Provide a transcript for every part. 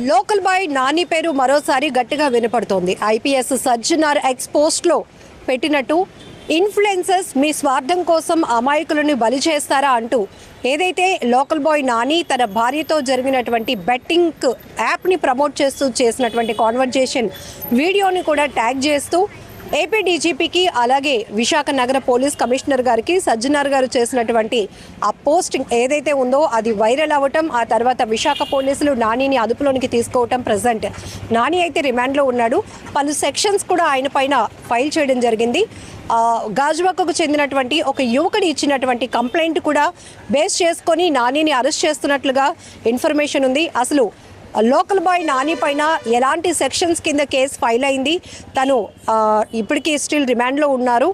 Local boy Nani పేరు మరోసారి గట్టిగా వినపడుతోంది. ఐపీఎస్ సజ్జనార్ ఎక్స్ పోస్ట్లో పెట్టినట్టు ఇన్ఫ్లుయెన్సర్స్ మీ స్వార్థం కోసం అమాయకులను బలి చేస్తారా అంటూ ఏదైతే లోకల్ బాయ్ నాని తన భార్యతో జరిగినటువంటి బెట్టింగ్ యాప్ని ప్రమోట్ చేస్తూ చేసినటువంటి కాన్వర్జేషన్ వీడియోని కూడా ట్యాగ్ చేస్తూ ఏపీ డీజీపీకి అలాగే విశాఖ నగర పోలీస్ కమిషనర్ గారికి సజ్జనార్ గారు చేసినటువంటి ఆ పోస్టింగ్ ఏదైతే ఉందో అది వైరల్ అవ్వటం, ఆ తర్వాత విశాఖ పోలీసులు నానిని అదుపులోనికి తీసుకోవటం. ప్రజెంట్ నాని అయితే రిమాండ్లో ఉన్నాడు. పలు సెక్షన్స్ కూడా ఆయన పైన ఫైల్ చేయడం జరిగింది. గాజువాకకు చెందినటువంటి ఒక యువకుడు ఇచ్చినటువంటి కంప్లైంట్ కూడా బేస్ చేసుకొని నానిని అరెస్ట్ చేస్తున్నట్లుగా ఇన్ఫర్మేషన్ ఉంది. అసలు లోకల్ బాయ్ నాని పైన ఎలాంటి సెక్షన్స్ కింద కేసు ఫైల్ అయింది, తను ఇప్పటికీ స్టిల్ రిమాండ్లో ఉన్నారు,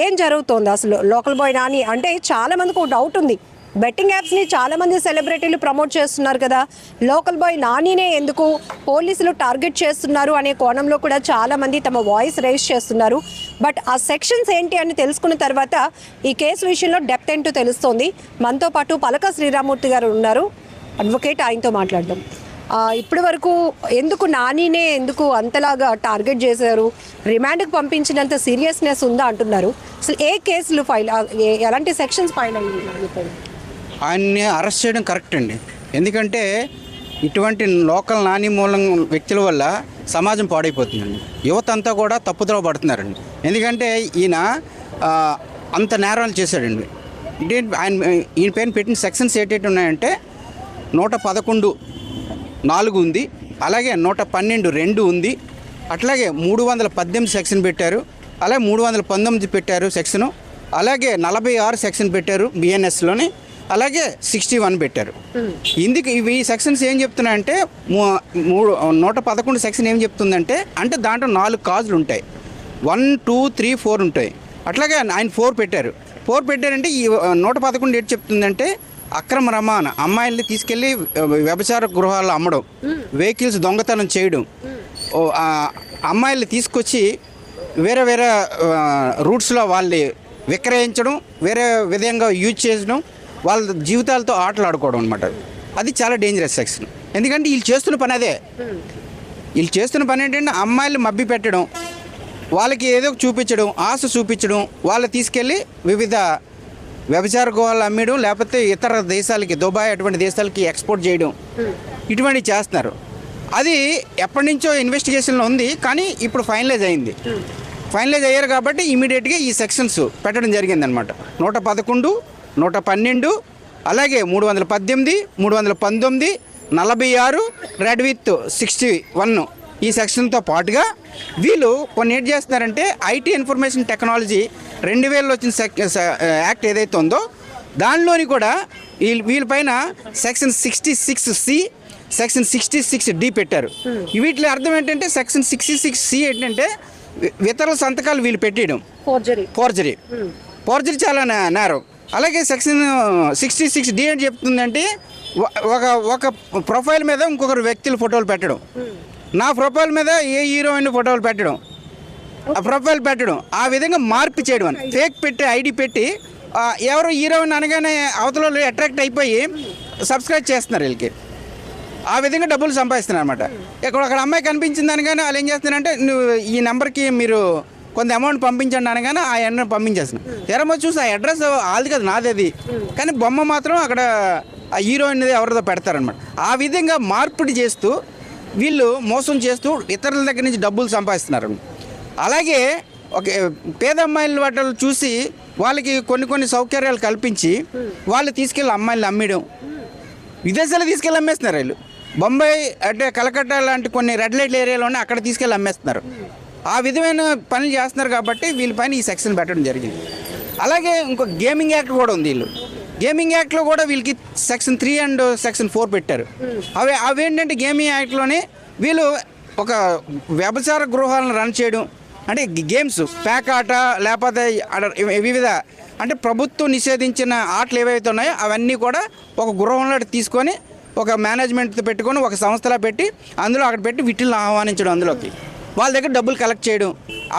ఏం జరుగుతోంది అసలు లోకల్ బాయ్ నాని అంటే చాలామందికి ఒక డౌట్ ఉంది. బెట్టింగ్ యాప్స్ని చాలామంది సెలబ్రిటీలు ప్రమోట్ చేస్తున్నారు కదా, లోకల్ బాయ్ నానినే ఎందుకు పోలీసులు టార్గెట్ చేస్తున్నారు అనే కోణంలో కూడా చాలామంది తమ వాయిస్ రైజ్ చేస్తున్నారు. బట్ ఆ సెక్షన్స్ ఏంటి అని తెలుసుకున్న తర్వాత ఈ కేసు విషయంలో డెప్త్ ఏంటో తెలుస్తోంది. మనతో పాటు పలక శ్రీరామూర్తి గారు ఉన్నారు, అడ్వకేట్, ఆయనతో మాట్లాడదాం. ఇప్పటి వరకు నానినే ఎందుకు అంతలాగా టార్గెట్ చేశారు, రిమాండ్కి పంపించినంత సీరియస్నెస్ ఉందా అంటున్నారు. అసలు ఏ కేసులు ఫైల్, ఎలాంటి సెక్షన్స్ ఫైల్ అయ్యాయి? ఆయన్ని అరెస్ట్ చేయడం కరెక్ట్ అండి. ఎందుకంటే ఇటువంటి లోకల్ నాని మూలం వ్యక్తుల వల్ల సమాజం పాడైపోతుందండి. యువత అంతా కూడా తప్పుదోవ పడుతున్నారండి. ఎందుకంటే ఈయన అంత నేరాలు చేశాడండి. ఈయన పైన పెట్టిన సెక్షన్స్ ఏంటంటే ఉన్నాయంటే 111(4) ఉంది, అలాగే 112(2) ఉంది, అట్లాగే 318 సెక్షన్ పెట్టారు, అలాగే 319 పెట్టారు సెక్షను, అలాగే 46 సెక్షన్ పెట్టారు బిఎన్ఎస్లోని, అలాగే 61 పెట్టారు. ఇందుకు ఇవి సెక్షన్స్ ఏం చెప్తున్నాయంటే 111 సెక్షన్ ఏం చెప్తుందంటే అంటే దాంట్లో 4 కాజులు ఉంటాయి, 1, 2, 3, 4 ఉంటాయి. అట్లాగే ఆయన 4 పెట్టారు. 4 పెట్టారంటే ఈ 111 ఏంటి చెప్తుందంటే అక్రమ రవాణా, అమ్మాయిల్ని తీసుకెళ్ళి వ్యభిచార గృహాల్లో అమ్మడం, వెహికల్స్ దొంగతనం చేయడం, అమ్మాయిల్ని తీసుకొచ్చి వేరే వేరే రూట్స్లో వాళ్ళని విక్రయించడం, వేరే విధంగా యూజ్ చేయడం, వాళ్ళ జీవితాలతో ఆటలు ఆడుకోవడం అనమాట. అది చాలా డేంజరస్ సెక్షన్. ఎందుకంటే వీళ్ళు చేస్తున్న పని అదే. వీళ్ళు చేస్తున్న పని ఏంటంటే అమ్మాయిలు మభ్య పెట్టడం, వాళ్ళకి ఏదో చూపించడం, ఆశ చూపించడం, వాళ్ళు తీసుకెళ్ళి వివిధ వ్యభిచార గృహాలు అమ్మడం, లేకపోతే ఇతర దేశాలకి, దుబాయ్ అటువంటి దేశాలకి ఎక్స్పోర్ట్ చేయడం, ఇటువంటివి చేస్తున్నారు. అది ఎప్పటి నుంచో ఇన్వెస్టిగేషన్లో ఉంది, కానీ ఇప్పుడు ఫైనలైజ్ అయింది. ఫైనలైజ్ అయ్యారు కాబట్టి ఇమీడియట్గా ఈ సెక్షన్స్ పెట్టడం జరిగిందనమాట. 111, 112, అలాగే 318, 319, 46, రెడ్ విత్ 61 ఈ సెక్షన్తో పాటుగా వీళ్ళు కొన్ని ఏం చేస్తున్నారంటే ఐటీ ఇన్ఫర్మేషన్ టెక్నాలజీ 2000లో వచ్చిన యాక్ట్ ఏదైతే ఉందో దానిలోని కూడా వీళ్ళపైన సెక్షన్ 66C, సెక్షన్ 66D పెట్టారు. వీటిలో అర్థం ఏంటంటే సెక్షన్ 66C ఏంటంటే ఇతరుల సంతకాలు వీళ్ళు పెట్టేయడం, ఫోర్జరీ చాలా నేరం. అలాగే సెక్షన్ 66D ఏంటి చెప్తుందంటే ఒక ప్రొఫైల్ మీద ఇంకొకరు వ్యక్తుల ఫోటోలు పెట్టడం, నా ప్రొఫైల్ మీద ఏ హీరోయిన్ ఫోటోలు పెట్టడం, ఆ ప్రొఫైల్ పెట్టడం, ఆ విధంగా మార్పు చేయడం అని ఫేక్ పెట్టి ఐడి పెట్టి ఎవరు హీరోయిన్ అనగానే అవతల అట్రాక్ట్ అయిపోయి సబ్స్క్రైబ్ చేస్తున్నారు వీళ్ళకి. ఆ విధంగా డబ్బులు సంపాదిస్తున్నారు అనమాట. అక్కడ అమ్మాయి కనిపించింది అనగానే వాళ్ళు ఏం చేస్తున్నారంటే నువ్వు ఈ నెంబర్కి మీరు కొంత అమౌంట్ పంపించండి అనగానే ఆ అడ్రస్ పంపించేస్తున్నాం. తెరమ చూసి ఆ అడ్రస్ వాళ్ళది కదా, నాది అది, కానీ బొమ్మ మాత్రం అక్కడ ఆ హీరోయిన్ ఎవరిదో పెడతారనమాట. ఆ విధంగా మార్పిడి చేస్తూ వీళ్ళు మోసం చేస్తూ ఇతరుల దగ్గర నుంచి డబ్బులు సంపాదిస్తున్నారు. అలాగే ఒక పేద అమ్మాయిల వాటిని చూసి వాళ్ళకి కొన్ని సౌకర్యాలు కల్పించి వాళ్ళు తీసుకెళ్ళి అమ్మాయిలు అమ్మేయడం, విదేశాలు తీసుకెళ్ళి అమ్మేస్తున్నారు. వీళ్ళు బొంబాయి అంటే కలకత్తా లాంటి కొన్ని రెడ్ లైట్ ఏరియాలోనే అక్కడ తీసుకెళ్ళి అమ్మేస్తున్నారు. ఆ విధమైన పనులు చేస్తున్నారు కాబట్టి వీళ్ళపైన ఈ సెక్షన్ పెట్టడం జరిగింది. అలాగే ఇంకో గేమింగ్ యాక్ట్ కూడా ఉంది. వీళ్ళు గేమింగ్ యాక్ట్లో కూడా వీళ్ళకి సెక్షన్ 3 అండ్ సెక్షన్ 4 పెట్టారు. అవేంటంటే గేమింగ్ యాక్ట్లోనే వీళ్ళు ఒక వ్యభిచార గృహాలను రన్ చేయడం, అంటే గేమ్స్, ప్యాక్ ఆట, లేకపోతే వివిధ అంటే ప్రభుత్వం నిషేధించిన ఆటలు ఏవైతే ఉన్నాయో అవన్నీ కూడా ఒక గృహంలో తీసుకొని ఒక మేనేజ్మెంట్ పెట్టుకొని ఒక సంస్థలా పెట్టి అందులో అక్కడ పెట్టి వీటిని ఆహ్వానించడం, అందులోకి వాళ్ళ దగ్గర డబ్బులు కలెక్ట్ చేయడం,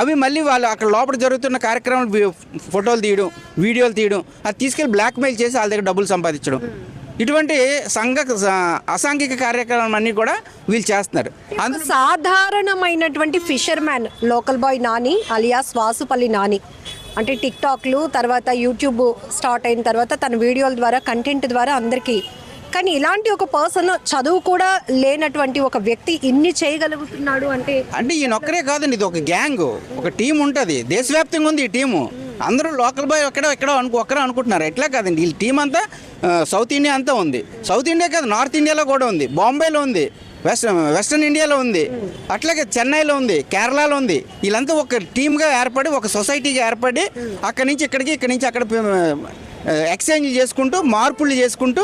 అవి మళ్ళీ వాళ్ళు అక్కడ లోపల జరుగుతున్న కార్యక్రమాలు ఫోటోలు తీయడం, వీడియోలు తీయడం, అది తీసుకెళ్ళి బ్లాక్మెయిల్ చేసి వాళ్ళ దగ్గర డబ్బులు సంపాదించడం, ఇటువంటి అసాంఘిక కార్యక్రమాలు అన్నీ కూడా వీళ్ళు చేస్తున్నారు. సాధారణమైనటువంటి fisherman local boy Nani alias Vasupalli Nani అంటే టిక్టాక్లు తర్వాత యూట్యూబ్ స్టార్ట్ అయిన తర్వాత తన వీడియోల ద్వారా కంటెంట్ ద్వారా అందరికీ, కానీ ఇలాంటి ఒక పర్సన్ చదువు కూడా లేనటువంటి ఒక వ్యక్తి ఇన్ని చేయగలుగుతున్నాడు అంటే ఈయన ఒక్కరే కాదండి, ఇది ఒక గ్యాంగ్, ఒక టీం ఉంటుంది, దేశవ్యాప్తంగా ఉంది ఈ టీము. అందరూ లోకల్ బాయ్ ఒక్కడే ఒక్కరే అనుకుంటున్నారు, ఎట్లా కాదండి. ఈ టీం అంతా సౌత్ ఇండియా అంతా ఉంది. సౌత్ ఇండియా కాదు, నార్త్ ఇండియాలో కూడా ఉంది, బాంబేలో ఉంది, వెస్ట్రన్ ఇండియాలో ఉంది, అట్లాగే చెన్నైలో ఉంది, కేరళలో ఉంది. వీళ్ళంతా ఒక టీమ్గా ఏర్పడి ఒక సొసైటీగా ఏర్పడి అక్కడి నుంచి అక్కడ ఎక్స్చేంజ్ చేసుకుంటూ మార్పులు చేసుకుంటూ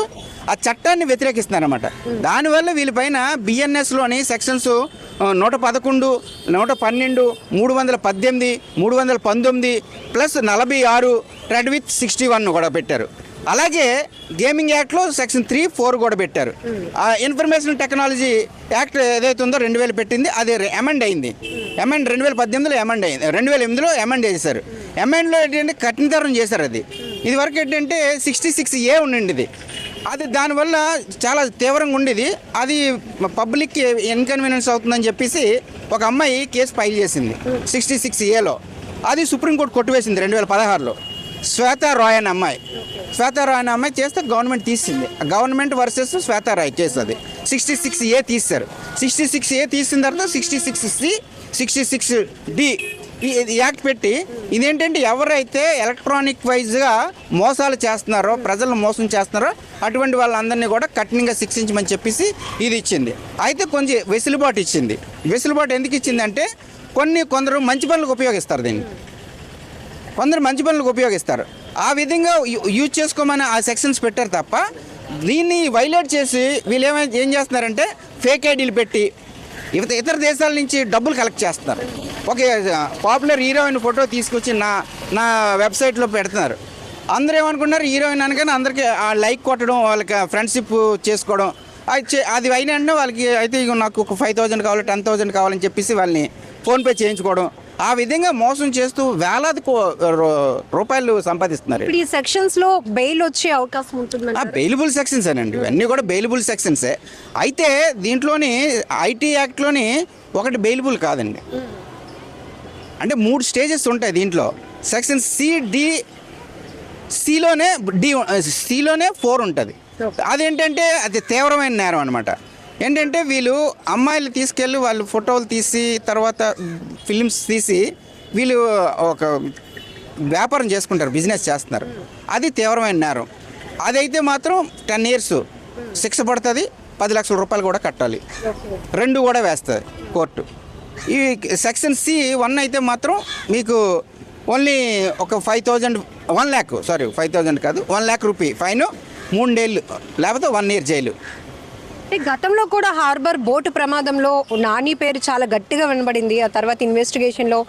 ఆ చట్టాన్ని వ్యతిరేకిస్తున్నారన్నమాట. దానివల్ల వీళ్ళపైన బిఎన్ఎస్లోని సెక్షన్స్ 111, 112, 318, 319 ప్లస్ 46 రెడ్ విత్ 61 కూడా పెట్టారు. అలాగే గేమింగ్ యాక్ట్లో సెక్షన్ 3, 4 కూడా పెట్టారు. ఆ ఇన్ఫర్మేషన్ టెక్నాలజీ యాక్ట్ ఏదైతే ఉందో 2000 పెట్టింది, అది అమెండ్ అయింది. 2018లో అమెండ్ అయింది, 2008లో అమెండ్ చేశారు. అమెండ్లో ఏంటంటే కఠినతరం చేశారు. అది ఇది వరకు ఏంటంటే 66A ఉండింది. అది దానివల్ల చాలా తీవ్రంగా ఉండేది. అది పబ్లిక్కి ఇన్కన్వీనియన్స్ అవుతుందని చెప్పేసి ఒక అమ్మాయి కేసు ఫైల్ చేసింది 66Aలో. అది సుప్రీంకోర్టు కొట్టివేసింది 2016లో. శ్వేతా రాయ్ అనే అమ్మాయి చేస్తే గవర్నమెంట్ తీసింది. Government versus Shweta Rai case. అది 66A తీశారు. 66A తీసిన తర్వాత 66C, 66D ఈ యాక్ట్ పెట్టి ఇదేంటంటే ఎవరైతే ఎలక్ట్రానిక్ వైజ్గా మోసాలు చేస్తున్నారో, ప్రజలను మోసం చేస్తున్నారో అటువంటి వాళ్ళందరినీ కూడా కఠినంగా శిక్షించమని చెప్పేసి ఇది ఇచ్చింది. అయితే కొంచెం వెసులుబాటు ఇచ్చింది. వెసులుబాటు ఎందుకు ఇచ్చిందంటే కొందరు మంచి పనులకు ఉపయోగిస్తారు, కొందరు మంచి పనులకు ఉపయోగిస్తారు. ఆ విధంగా యూజ్ చేసుకోమని ఆ సెక్షన్స్ పెట్టారు తప్ప దీన్ని వైలేట్ చేసి వీళ్ళు ఏం చేస్తున్నారంటే ఫేక్ ఐడీలు పెట్టి ఇతర దేశాల నుంచి డబ్బులు కలెక్ట్ చేస్తున్నారు. ఒక పాపులర్ హీరోయిన్ ఫోటో తీసుకొచ్చి నా వెబ్సైట్లో పెడుతున్నారు. అందరూ ఏమనుకున్నారు, హీరోయిన్ అనగానే అందరికీ లైక్ కొట్టడం, వాళ్ళకి ఫ్రెండ్షిప్ చేసుకోవడం, అది అయిన వెంటనే వాళ్ళకి అయితే నాకు ఒక 5,000 కావాలి, 10,000 కావాలని చెప్పేసి వాళ్ళని ఫోన్పే చేయించుకోవడం, ఆ విధంగా మోసం చేస్తూ వేలాది రూపాయలు సంపాదిస్తున్నారు. ఈ సెక్షన్స్ లో బెయిల్ వచ్చే అవకాశం ఉంటుంది. బెయిలబుల్ సెక్షన్స్ అండి, ఇవన్నీ కూడా బెయిలబుల్ సెక్షన్సే. అయితే దీంట్లోని ఐటీ యాక్ట్లోని ఒకటి బెయిలబుల్ కాదండి. అంటే 3 స్టేజెస్ ఉంటాయి దీంట్లో. సెక్షన్ సిలోనే 4 ఉంటుంది. అదేంటంటే అది తీవ్రమైన నేరం అనమాట. ఏంటంటే వీళ్ళు అమ్మాయిలు తీసుకెళ్ళి వాళ్ళు ఫోటోలు తీసి తర్వాత ఫిలిమ్స్ తీసి వీళ్ళు ఒక వ్యాపారం చేసుకుంటారు, బిజినెస్ చేస్తున్నారు. అది తీవ్రమైన నేరం. అదైతే మాత్రం 10 years శిక్ష పడుతుంది, 10 లక్షల రూపాయలు కూడా కట్టాలి, 2 కూడా వేస్తుంది కోర్టు. ఈ సెక్షన్ C1 అయితే మాత్రం మీకు ఓన్లీ ఒక 1 lakh కాదు 1 lakh రూపీ ఫైన్, 3 ఏళ్ళు లేకపోతే 1 year జైలు. గతంలో కూడా హార్బర్ బోటు ప్రమాదంలో నాని పేరు చాలా గట్టిగా వినబడింది. ఆ తర్వాత ఇన్వెస్టిగేషన్లో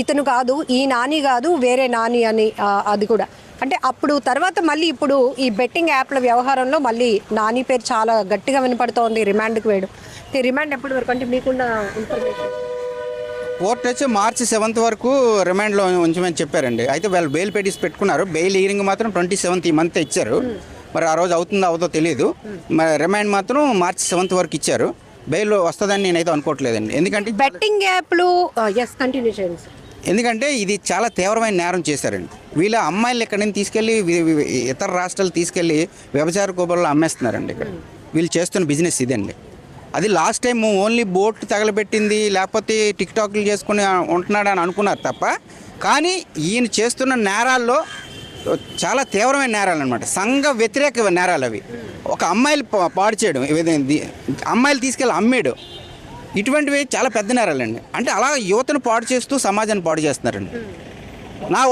ఇతను కాదు, ఈ నాని కాదు, వేరే నాని అని అది కూడా అంటే అప్పుడు తర్వాత మళ్ళీ ఇప్పుడు ఈ బెట్టింగ్ యాప్ల వ్యవహారంలో మళ్ళీ నాని పేరు చాలా గట్టిగా వినపడుతోంది. రిమాండ్కి వేయడం, రిమాండ్ ఎప్పటి వరకు అంటే మీకున్న ఇన్ఫర్మేషన్? కోర్టు వచ్చి March 7th వరకు రిమాండ్లో ఉంచమని చెప్పారండి. అయితే వాళ్ళు బెయిల్ పెటిస్ పెట్టుకున్నారు. బెయిల్ హీరింగ్ మాత్రం 27th ఈ మంత్ ఇచ్చారు. మరి ఆ రోజు అవుతుందో అవదో తెలియదు. మరి రిమాండ్ మాత్రం March 7th వరకు ఇచ్చారు. బెయిల్ వస్తుందని నేనైతే అనుకోవట్లేదండి. ఎందుకంటే బెట్టింగ్ యాప్లు ఎందుకంటే ఇది చాలా తీవ్రమైన నేరం చేశారండి. వీళ్ళ అమ్మాయిలు ఎక్కడి నుంచి తీసుకెళ్ళి ఇతర రాష్ట్రాలు తీసుకెళ్ళి వ్యభిచార కూపర్లో అమ్మేస్తున్నారండి. ఇక్కడ వీళ్ళు చేస్తున్న బిజినెస్ ఇదండి. అది లాస్ట్ టైం ఓన్లీ బోట్ తగలబెట్టింది లేకపోతే టిక్టాక్లు చేసుకుని ఉంటున్నాడు అని అనుకున్నారు తప్ప, కానీ ఈయన చేస్తున్న నేరాల్లో చాలా తీవ్రమైన నేరాలు అనమాట. సంఘ వ్యతిరేక నేరాలు అవి. ఒక అమ్మాయిలు పాడు చేయడం, అమ్మాయిలు తీసుకెళ్ళి అమ్మేయడం, ఇటువంటివి చాలా పెద్ద నేరాలండి. అంటే అలా యువతను పాడు చేస్తూ సమాజాన్ని పాడు చేస్తున్నారండి.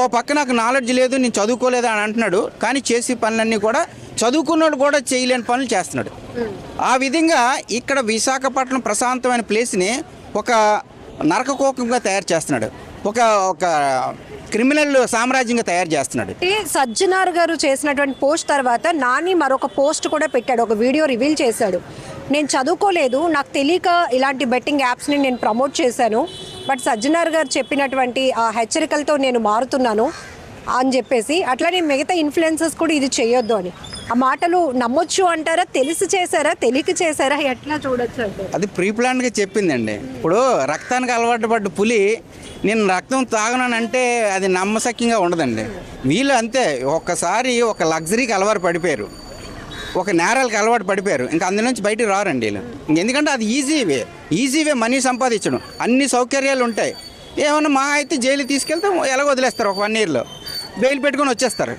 ఓ పక్క నాకు నాలెడ్జ్ లేదు, నేను చదువుకోలేదు అని అంటున్నాడు, కానీ చేసే పనులన్నీ కూడా చదువుకున్నాడు కూడా చేయలేని పనులు చేస్తున్నాడు. ఆ విధంగా ఇక్కడ విశాఖపట్నం ప్రశాంతమైన ప్లేస్ని ఒక నరకకోకంగా తయారు చేస్తున్నాడు, ఒక క్రిమినల్ సామ్రాజ్యంగా తయారు చేస్తున్నాడు. సజ్జనార్ గారు చేసినటువంటి పోస్ట్ తర్వాత నాని మరొక పోస్ట్ కూడా పెట్టాడు, ఒక వీడియో రివీల్ చేశాడు. నేను చదువుకోలేదు, నాకు తెలియక ఇలాంటి బెట్టింగ్ యాప్స్ని నేను ప్రమోట్ చేశాను, బట్ సజ్జనార్ గారు చెప్పినటువంటి ఆ హెచ్చరికలతో నేను మారుతున్నాను అని చెప్పేసి, అట్లానే మిగతా ఇన్ఫ్లుయెన్సర్స్ కూడా ఇది చేయొద్దు అని. ఆ మాటలు నమ్మొచ్చు అంటారా? తెలిసి చేశారా, తెలియక చేశారా, ఎట్లా చూడొచ్చు అంటే? అది ప్రీ ప్లాన్గా చెప్పిందండి. ఇప్పుడు రక్తానికి అలవాటు పడ్డ పులి నేను రక్తం తాగనంటే అది నమ్మశక్యంగా ఉండదండి. వీళ్ళు అంతే, ఒక్కసారి ఒక లగ్జరీకి అలవాటు పడిపోయారు, ఒక నేరాలకు అలవాటు పడిపోయారు, ఇంకా అందు నుంచి బయటకు రారండి వీళ్ళు. ఎందుకంటే అది ఈజీ వే మనీ సంపాదించడం, అన్ని సౌకర్యాలు ఉంటాయి. ఏమన్నా మా అయితే జైలు తీసుకెళ్తే ఎలాగో వదిలేస్తారు, ఒక 1 yearలో బెయిల్ పెట్టుకొని వచ్చేస్తారు.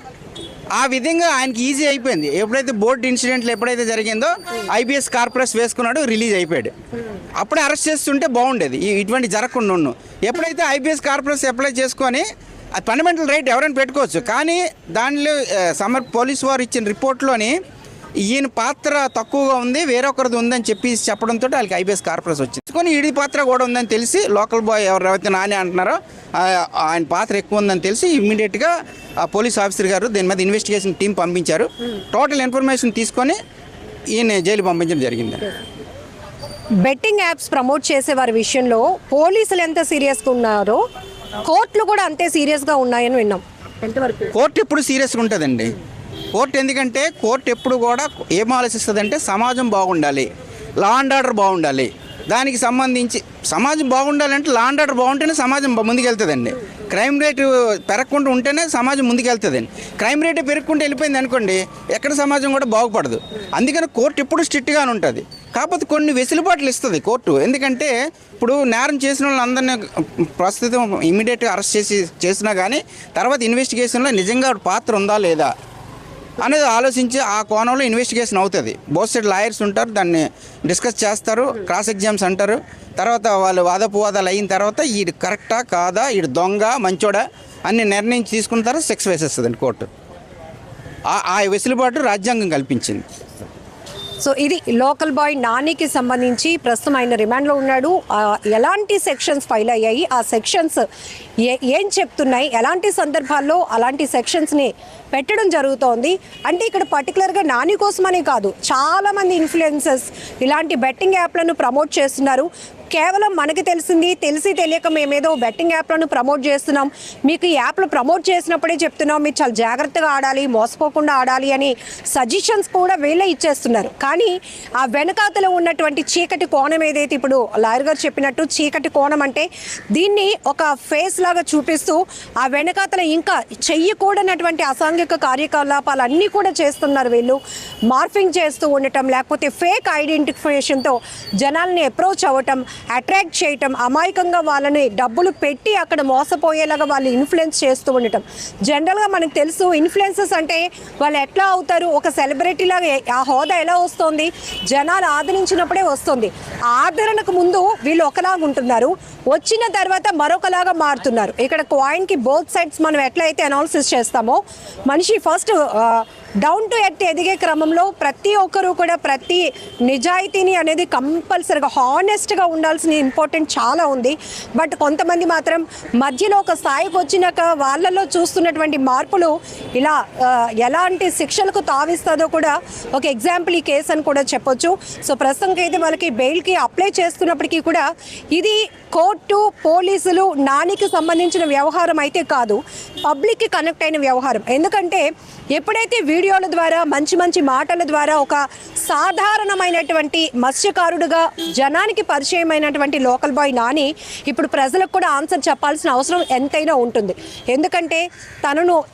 ఆ విధంగా ఆయనకి ఈజీ అయిపోయింది. ఎప్పుడైతే బోర్డు ఇన్సిడెంట్లు ఎప్పుడైతే జరిగిందో ఐపీఎస్ కార్పొరేషన్ వేసుకున్నాడు, రిలీజ్ అయిపోయాడు. అప్పుడే అరెస్ట్ చేస్తుంటే బాగుండేది, ఇటువంటి జరగకుండా ఉన్నాను. ఎప్పుడైతే ఐపీఎస్ కార్పొరేషన్ అప్లై చేసుకొని అది ఫండమెంటల్ రైట్ ఎవరైనా పెట్టుకోవచ్చు, కానీ దానిలో పోలీసు వారు ఇచ్చిన రిపోర్ట్లోని ఈయన పాత్ర తక్కువగా ఉంది, వేరొకరిది ఉందని చెప్పడంతో వాళ్ళకి ఐపీఎస్ కార్పొరేషన్ వచ్చింది. కొన్ని ఈడి పాత్ర కూడా ఉందని తెలిసి లోకల్ బాయ్ ఎవరైతే నాని అంటున్నారో ఆయన పాత్ర ఎక్కువ ఉందని తెలిసి ఇమ్మీడియట్గా పోలీస్ ఆఫీసర్ గారు దీని మీద ఇన్వెస్టిగేషన్ టీం పంపించారు. టోటల్ ఇన్ఫర్మేషన్ తీసుకొని ఈయన జైలు పంపించడం జరిగింది. బెట్టింగ్ యాప్స్ ప్రమోట్ చేసే వారి విషయంలో పోలీసులు ఎంత సీరియస్గా ఉన్నారో కోర్టులు కూడా అంతే సీరియస్గా ఉన్నాయని విన్నాం. ఎంతవరకు? కోర్టు ఎప్పుడు సీరియస్గా ఉంటుందండి. కోర్టు ఎందుకంటే కోర్టు ఎప్పుడు కూడా ఏం ఆలోచిస్తుందంటే సమాజం బాగుండాలి, లా అండ్ ఆర్డర్ బాగుండాలి. దానికి సంబంధించి సమాజం బాగుండాలంటే లా అండ్ ఆర్డర్ బాగుంటేనే సమాజం ముందుకెళ్తుందండి. క్రైమ్ రేటు పెరగకుండా ఉంటేనే సమాజం ముందుకెళ్తుందండి. క్రైమ్ రేటు పెరుగుకుంటూ వెళ్ళిపోయింది అనుకోండి, ఎక్కడ సమాజం కూడా బాగుపడదు. అందుకని కోర్టు ఎప్పుడు స్ట్రిక్ట్గానే ఉంటుంది. కాకపోతే కొన్ని వెసులుబాట్లు ఇస్తుంది కోర్టు. ఎందుకంటే ఇప్పుడు నేరం చేసిన వాళ్ళందరినీ ప్రస్తుతం ఇమీడియట్గా అరెస్ట్ చేసినా కానీ తర్వాత ఇన్వెస్టిగేషన్లో నిజంగా పాత్ర ఉందా లేదా అనేది ఆలోచించి ఆ కోణంలో ఇన్వెస్టిగేషన్ అవుతుంది. బోత్ సైడ్ లాయర్స్ ఉంటారు, దాన్ని డిస్కస్ చేస్తారు, క్రాస్ ఎగ్జామ్స్ అంటారు. తర్వాత వాళ్ళు వాదోపవాదాలు అయిన తర్వాత ఈడు కరెక్టా కాదా, ఈడు దొంగ మంచోడా అన్ని నిర్ణయించి తీసుకున్న తర్వాత శిక్ష వేసేస్తుందండి కోర్టు. ఆ వెసులుబాటు రాజ్యాంగం కల్పించింది. సో ఇది లోకల్ బాయ్ నానికి సంబంధించి ప్రస్తుతం ఆయన రిమాండ్లో ఉన్నాడు. ఎలాంటి సెక్షన్స్ ఫైల్ అయ్యాయి, ఆ సెక్షన్స్ ఏం చెప్తున్నాయి, ఎలాంటి సందర్భాల్లో అలాంటి సెక్షన్స్ని పెట్టడం జరుగుతోంది అంటే ఇక్కడ పర్టికులర్గా నాని కోసమనే కాదు, చాలామంది ఇన్ఫ్లుయెన్సర్స్ ఇలాంటి బెట్టింగ్ యాప్లను ప్రమోట్ చేస్తున్నారు. కేవలం మనకి తెలిసి తెలియక మేమేదో బెట్టింగ్ యాప్లను ప్రమోట్ చేస్తున్నాం, మీకు ఈ యాప్లు ప్రమోట్ చేసినప్పుడే చెప్తున్నాం మీరు చాలా జాగ్రత్తగా ఆడాలి, మోసపోకుండా ఆడాలి అని సజెషన్స్ కూడా వీళ్ళే ఇచ్చేస్తున్నారు. కానీ ఆ వెనకాతలో ఉన్నటువంటి చీకటి కోణం ఏదైతే ఇప్పుడు లాయర్ గారు చెప్పినట్టు చీకటి కోణం అంటే దీన్ని ఒక ఫేస్ లాగా చూపిస్తూ ఆ వెనకాతల ఇంకా చెయ్యకూడనటువంటి అసాంఘిక కార్యకలాపాలు అన్నీ కూడా చేస్తున్నారు వీళ్ళు. మార్ఫింగ్ చేస్తూ ఉండటం, లేకపోతే ఫేక్ ఐడెంటిఫికేషన్తో జనాల్ని అప్రోచ్ అవ్వటం, అట్రాక్ట్ చేయటం, అమాయకంగా వాళ్ళని డబ్బులు పెట్టి అక్కడ మోసపోయేలాగా వాళ్ళు ఇన్ఫ్లుయెన్స్ చేస్తూ ఉండటం. జనరల్గా మనకు తెలుసు ఇన్ఫ్లుయెన్సర్స్ అంటే వాళ్ళు ఎట్లా అవుతారు, ఒక సెలబ్రిటీ లాగా ఆ హోదా ఎలా వస్తుంది, జనాలు ఆదరించినప్పుడే వస్తుంది. ఆదరణకు ముందు వీళ్ళు ఒకలాగా ఉంటున్నారు, వచ్చిన తర్వాత మరొకలాగా మారుతున్నారు. ఇక్కడ కాయిన్కి బోత్ సైడ్స్ మనం ఎట్లయితే అనాలిసిస్ చేస్తామో మనిషి ఫస్ట్ డౌన్ టు ఎర్త్ ఎదిగే క్రమంలో ప్రతి ఒక్కరూ కూడా ప్రతి నిజాయితీని అనేది కంపల్సరీగా హానెస్ట్గా ఉండాల్సిన ఇంపార్టెంట్ చాలా ఉంది. బట్ కొంతమంది మాత్రం మధ్యలో ఒక స్థాయికి వచ్చినాక వాళ్ళలో చూస్తున్నటువంటి మార్పులు ఇలా ఎలాంటి శిక్షలకు తావిస్తుందో కూడా ఒక ఎగ్జాంపుల్ ఈ కేసు అని కూడా చెప్పొచ్చు. సో ప్రస్తుతానికి అయితే వాళ్ళకి బెయిల్కి అప్లై చేస్తున్నప్పటికీ కూడా ఇది కోర్టు పోలీసులు నానికి సంబంధించిన వ్యవహారం అయితే కాదు, పబ్లిక్కి కనెక్ట్ అయిన వ్యవహారం. ఎందుకంటే ఎప్పుడైతే వీడియోల ద్వారా మంచి మంచి మాటల ద్వారా ఒక సాధారణమైనటువంటి మత్స్యకారుడుగా జనానికి పరిచయమైనటువంటి లోకల్ బాయ్ నాని ఇప్పుడు ప్రజలకు కూడా ఆన్సర్ చెప్పాల్సిన అవసరం ఎంతైనా ఉంటుంది. ఎందుకంటే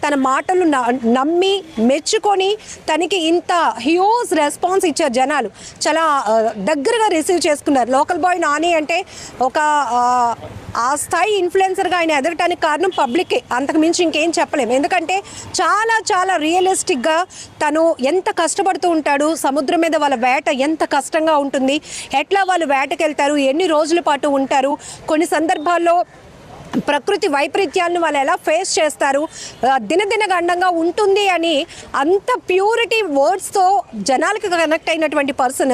తన మాటలు నమ్మి మెచ్చుకొని తనకి ఇంత హ్యూజ్ రెస్పాన్స్ ఇచ్చారు జనాలు, చాలా దగ్గరగా రిసీవ్ చేసుకున్నారు. లోకల్ బాయ్ నాని అంటే ఒక ఆ స్థాయి ఇన్ఫ్లుయెన్సర్గా ఆయన ఎదగటానికి కారణం పబ్లికే, అంతకు మించి ఇంకేం చెప్పలేము. ఎందుకంటే చాలా చాలా రియలిస్టిక్గా తను ఎంత కష్టపడుతూ ఉంటాడు, సముద్రం మీద వాళ్ళ వేట ఎంత కష్టంగా ఉంటుంది, ఎట్లా వాళ్ళు వేటకి వెళ్తారు, ఎన్ని రోజుల పాటు ఉంటారు, కొన్ని సందర్భాల్లో ప్రకృతి వైపరీత్యాలను వాళ్ళు ఎలా ఫేస్ చేస్తారు, దినదిన గండంగా ఉంటుంది అని అంత ప్యూరిటీ వర్డ్స్తో జనాలకి కనెక్ట్ అయినటువంటి పర్సన్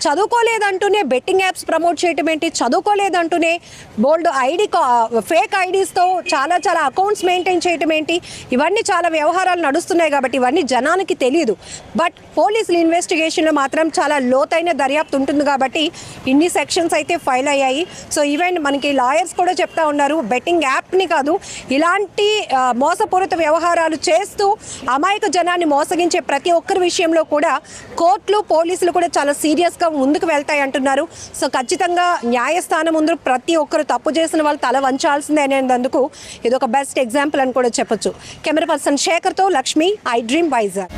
చదువుకోలేదంటూనే బెట్టింగ్ యాప్స్ ప్రమోట్ చేయటం ఏంటి, చదువుకోలేదంటూనే బోల్డ్ ఫేక్ ఐడీస్తో చాలా చాలా అకౌంట్స్ మెయింటైన్ చేయటం ఏంటి, ఇవన్నీ చాలా వ్యవహారాలు నడుస్తున్నాయి కాబట్టి ఇవన్నీ జనానికి తెలియదు. బట్ పోలీసుల ఇన్వెస్టిగేషన్లో మాత్రం చాలా లోతైన దర్యాప్తు ఉంటుంది కాబట్టి ఇన్ని సెక్షన్స్ అయితే ఫైల్ అయ్యాయి. సో ఈవెన్ మనకి లాయర్స్ కూడా చెప్తా ఉన్నారు బెట్టింగ్ యాప్ని కాదు, ఇలాంటి మోసపూరిత వ్యవహారాలు చేస్తూ అమాయక జనాన్ని మోసగించే ప్రతి ఒక్కరి విషయంలో కూడా కోర్టులు పోలీసులు కూడా చాలా సీరియస్గా ముందుకు వెళ్తాయి అంటున్నారు. సో ఖచ్చితంగా న్యాయస్థానం ముందు ప్రతి ఒక్కరు తప్పు చేసిన వాళ్ళు తల వంచాల్సిందే అనేందుకు ఇది ఒక బెస్ట్ ఎగ్జాంపుల్ అని కూడా చెప్పొచ్చు. కెమెరా పర్సన్ శేఖర్తో లక్ష్మి, ఐ డ్రీమ్ వైజాగ్.